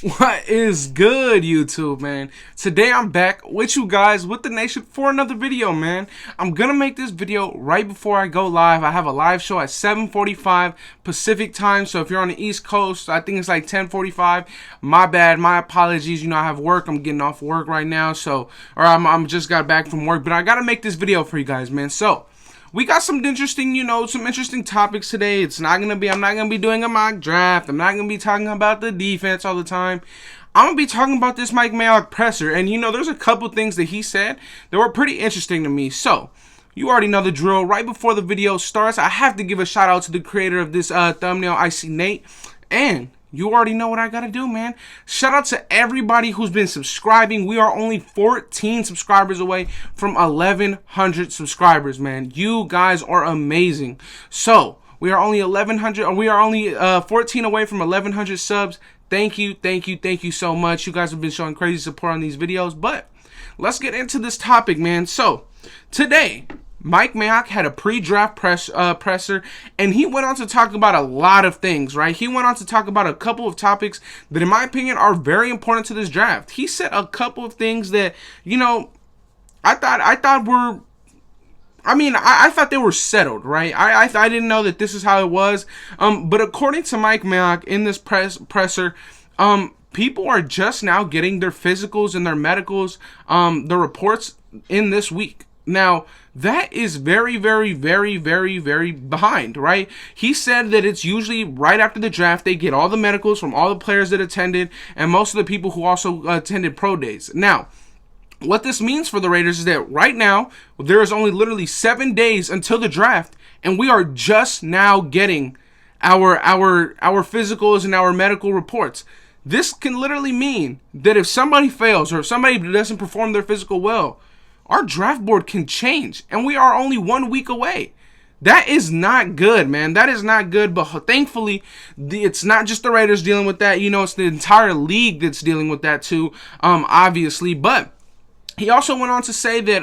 What is good, YouTube, man? Today I'm back with you guys, with the nation, for another video, man. I'm gonna make this video right before I go live. I have a live show at 7:45 Pacific time, so if you're on the East Coast, I think it's like 10:45. My bad, my apologies. You know, I have work. I'm getting off work right now, so I'm just got back from work, but I gotta make this video for you guys, man. So we got some interesting, some interesting topics today. I'm not gonna be doing a mock draft. I'm not gonna be talking about the defense all the time. I'm gonna be talking about this Mike Mayock presser, and there's a couple things that he said that were pretty interesting to me. So you already know the drill. Right before the video starts, I have to give a shout out to the creator of this thumbnail, I See Nate, and you already know what I gotta do, man. Shout out to everybody who's been subscribing. We are only 14 subscribers away from 1,100 subscribers, man. You guys are amazing. So we are only 14 away from 1,100 subs. Thank you so much. You guys have been showing crazy support on these videos. But let's get into this topic, man. So today, Mike Mayock had a pre-draft presser, and he went on to talk about a lot of things, right? He went on to talk about a couple of topics that, in my opinion, are very important to this draft. He said a couple of things that, I thought they were settled, right? I didn't know that this is how it was. But according to Mike Mayock in this presser, people are just now getting their physicals and their medicals, the reports in this week. Now, that is very behind, right? He said that it's usually right after the draft. They get all the medicals from all the players that attended and most of the people who also attended pro days. Now, what this means for the Raiders is that right now, there is only literally 7 days until the draft, and we are just now getting our physicals and our medical reports. This can literally mean that if somebody fails or if somebody doesn't perform their physical well, our draft board can change, and we are only 1 week away. That is not good, man. That is not good, but thankfully, it's not just the Raiders dealing with that. It's the entire league that's dealing with that too, obviously. But he also went on to say that,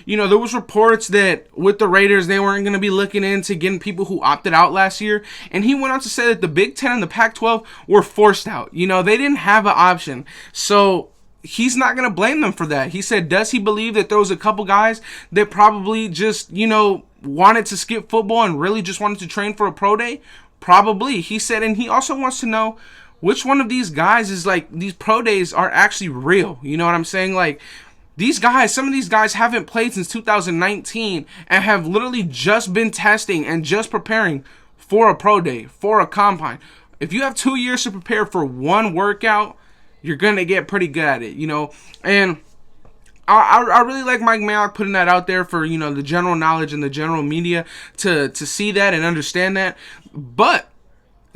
there was reports that with the Raiders, they weren't going to be looking into getting people who opted out last year. And he went on to say that the Big Ten and the Pac-12 were forced out. They didn't have an option. So he's not going to blame them for that. He said, does he believe that there was a couple guys that probably just, wanted to skip football and really just wanted to train for a pro day? Probably. He said, and he also wants to know which one of these guys is like, these pro days are actually real. You know what I'm saying? Like, some of these guys haven't played since 2019 and have literally just been testing and just preparing for a pro day, for a combine. If you have 2 years to prepare for one workout, you're going to get pretty good at it, And I really like Mike Mayock putting that out there for, the general knowledge and the general media to see that and understand that. But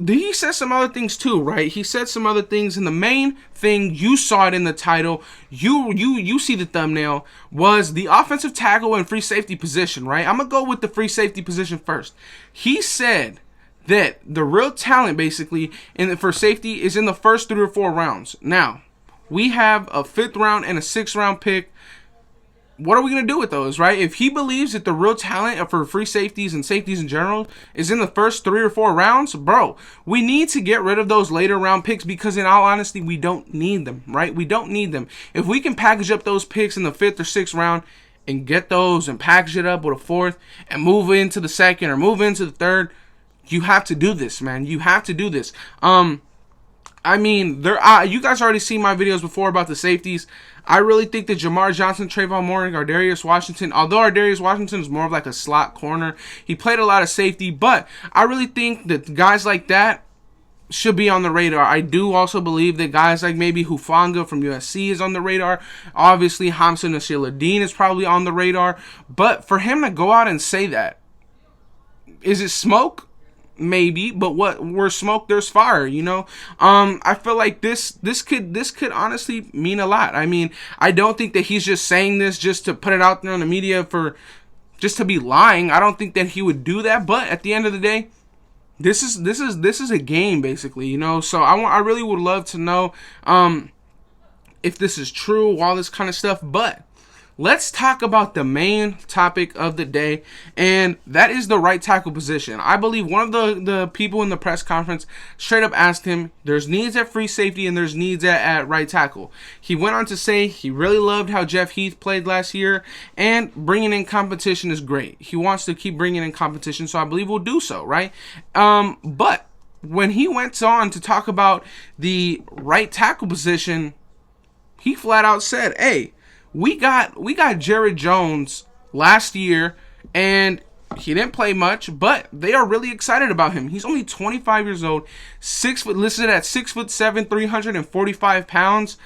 he said some other things too, right? He said some other things, and the main thing, you saw it in the title, you see the thumbnail, was the offensive tackle and free safety position, right? I'm going to go with the free safety position first. He said that the real talent, basically, for safety is in the first 3 or 4 rounds. Now, we have a 5th round and a 6th round pick. What are we going to do with those, right? If he believes that the real talent for free safeties and safeties in general is in the first 3 or 4 rounds, bro, we need to get rid of those later round picks because, in all honesty, we don't need them, right? We don't need them. If we can package up those picks in the 5th or 6th round and get those and package it up with a 4th and move into the 2nd or move into the 3rd, you have to do this, man. You have to do this. You guys already seen my videos before about the safeties. I really think that Jamar Johnson, Trayvon Moore, and Ardarius Washington, although Ardarius Washington is more of like a slot corner, he played a lot of safety, but I really think that guys like that should be on the radar. I do also believe that guys like maybe Hufanga from USC is on the radar. Obviously, Hamza Nasir-Ladin is probably on the radar. But for him to go out and say that, is it smoke? Maybe, but where smoke there's fire, I feel like this could honestly mean a lot. I don't think that he's just saying this just to put it out there on the media for just to be lying. I don't think that he would do that, but at the end of the day, this is a game, basically, so I really would love to know if this is true, all this kind of stuff. But let's talk about the main topic of the day, and that is the right tackle position. I believe one of the people in the press conference straight up asked him, there's needs at free safety and there's needs at right tackle. He went on to say he really loved how Jeff Heath played last year, and bringing in competition is great. He wants to keep bringing in competition, so I believe we'll do so, right? But when he went on to talk about the right tackle position, he flat out said, hey, we got Jared Jones last year, and he didn't play much, but they are really excited about him. He's only 25 years old, 6 foot, listed at 6'7", 345 pounds.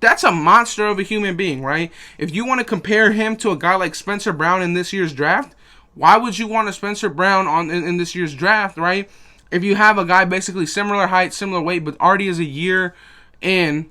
That's a monster of a human being, right? If you want to compare him to a guy like Spencer Brown in this year's draft, why would you want a Spencer Brown in this year's draft, right? If you have a guy basically similar height, similar weight, but already is a year in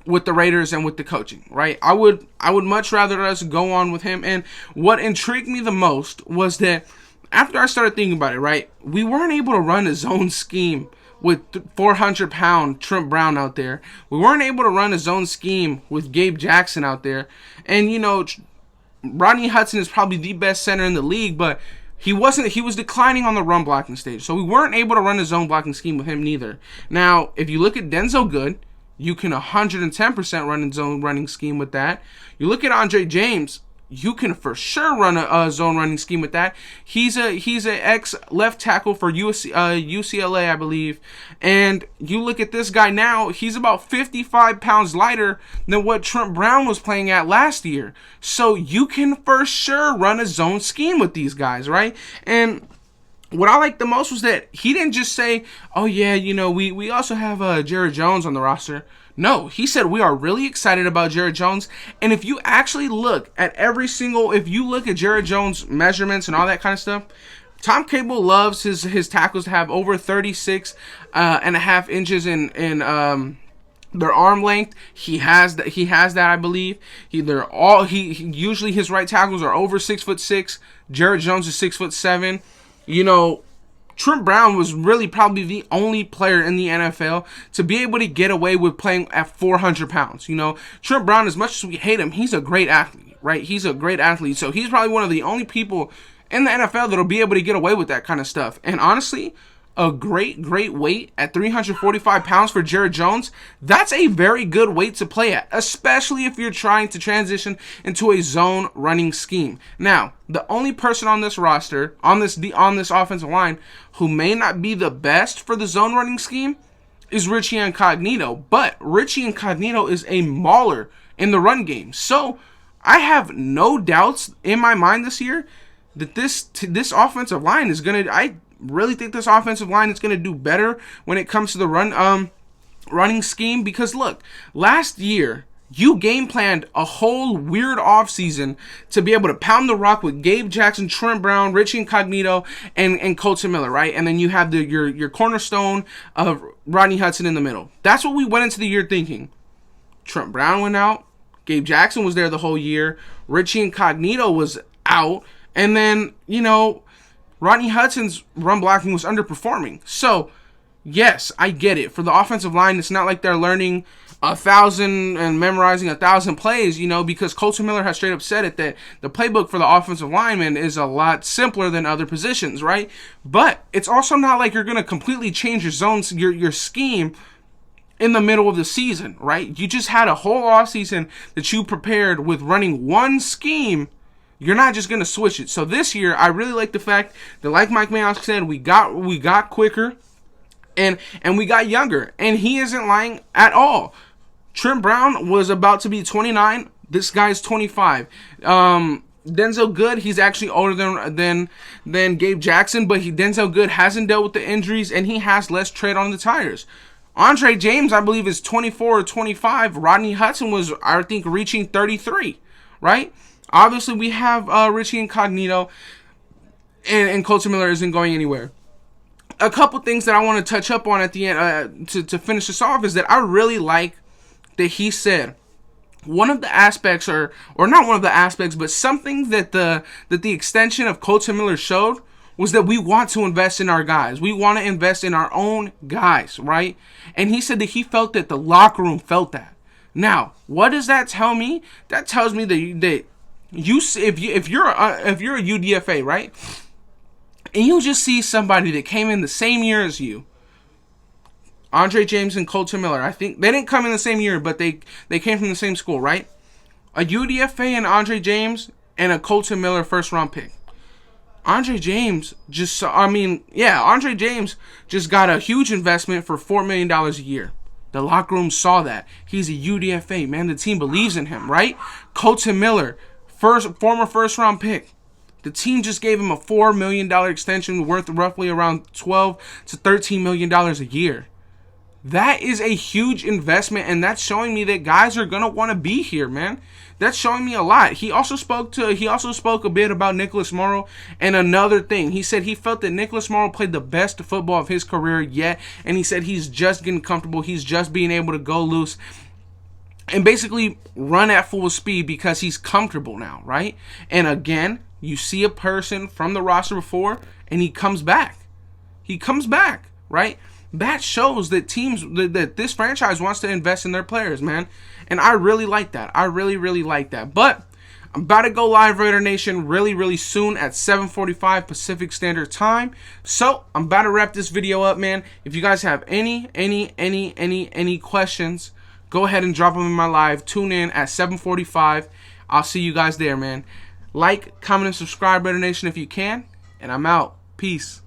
with the Raiders and with the coaching, right? I would much rather us go on with him. And what intrigued me the most was that after I started thinking about it, right, we weren't able to run a zone scheme with 400-pound Trent Brown out there. We weren't able to run a zone scheme with Gabe Jackson out there. And, you know, Rodney Hudson is probably the best center in the league, but he was declining on the run blocking stage. So we weren't able to run a zone blocking scheme with him neither. Now, if you look at Denzel Good, you can 110% run a zone running scheme with that. You look at Andre James, you can for sure run a zone running scheme with that. He's a ex left tackle for UCLA, I believe. And you look at this guy now, he's about 55 pounds lighter than what Trent Brown was playing at last year. So you can for sure run a zone scheme with these guys, right? And what I liked the most was that he didn't just say, oh yeah, you know, we also have Jared Jones on the roster. No, he said we are really excited about Jared Jones. And if you actually look at if you look at Jared Jones' measurements and all that kind of stuff, Tom Cable loves his tackles to have over 36 and a half inches in their arm length. He has that, I believe. Usually his right tackles are over 6'6". Jared Jones is 6'7". You know, Trent Brown was really probably the only player in the NFL to be able to get away with playing at 400 pounds. You know, Trent Brown, as much as we hate him, he's a great athlete, right? He's a great athlete. So he's probably one of the only people in the NFL that'll be able to get away with that kind of stuff. And honestly, a great weight at 345 pounds for Jared Jones, that's a very good weight to play at, especially if you're trying to transition into a zone running scheme. Now, the only person on this roster, on this offensive line, who may not be the best for the zone running scheme is Richie Incognito, but Richie Incognito is a mauler in the run game. So, I have no doubts in my mind this year that this offensive line is going to... I really think this offensive line is going to do better when it comes to the running scheme, because look, last year you game planned a whole weird offseason to be able to pound the rock with Gabe Jackson, Trent Brown, Richie Incognito, and Colton Miller, right? And then you have your cornerstone of Rodney Hudson in the middle. That's what we went into the year thinking. Trent Brown went out, Gabe Jackson was there the whole year, Richie Incognito was out, and then, you know, Rodney Hudson's run blocking was underperforming. So, yes, I get it. For the offensive line, it's not like they're learning 1,000 and memorizing 1,000 plays, you know, because Colton Miller has straight up said it, that the playbook for the offensive lineman is a lot simpler than other positions, right? But it's also not like you're going to completely change your zones, your scheme in the middle of the season, right? You just had a whole offseason that you prepared with running one scheme. You're not just going to switch it. So this year, I really like the fact that, like Mike Mayock said, we got quicker and we got younger. And he isn't lying at all. Trent Brown was about to be 29. This guy's 25. Denzel Good, he's actually older than Gabe Jackson, but Denzel Good hasn't dealt with the injuries, and he has less tread on the tires. Andre James, I believe, is 24 or 25. Rodney Hudson was, I think, reaching 33, right? Obviously, we have Richie Incognito, and Colton Miller isn't going anywhere. A couple things that I want to touch up on at the end to finish this off is that I really like that he said one of the aspects, or not one of the aspects, but something that the extension of Colton Miller showed was that we want to invest in our guys. We want to invest in our own guys, right? And he said that he felt that the locker room felt that. Now, what does that tell me? That tells me that if you're a UDFA, right, and you just see somebody that came in the same year as you, Andre James and Colton Miller. I think they didn't come in the same year, but they came from the same school, right? A UDFA and Andre James and a Colton Miller first round pick. Andre James Andre James just got a huge investment for $4 million a year. The locker room saw that. He's a UDFA, man. The team believes in him, right? Colton Miller, former first round pick. The team just gave him a $4 million extension worth roughly around $12 to $13 million a year. That is a huge investment, and that's showing me that guys are gonna want to be here, man. That's showing me a lot. He also spoke a bit about Nicholas Morrow, and another thing. He said he felt that Nicholas Morrow played the best football of his career yet, and he said he's just getting comfortable. He's just being able to go loose and basically run at full speed because he's comfortable now, right? And again, you see a person from the roster before, and he comes back. He comes back, right? That shows that that this franchise wants to invest in their players, man. And I really like that. I really, really like that. But I'm about to go live, Raider Nation, really, really soon at 7:45 Pacific Standard Time. So I'm about to wrap this video up, man. If you guys have any questions, go ahead and drop them in my live. Tune in at 7:45. I'll see you guys there, man. Like, comment, and subscribe, Raider Nation, if you can. And I'm out. Peace.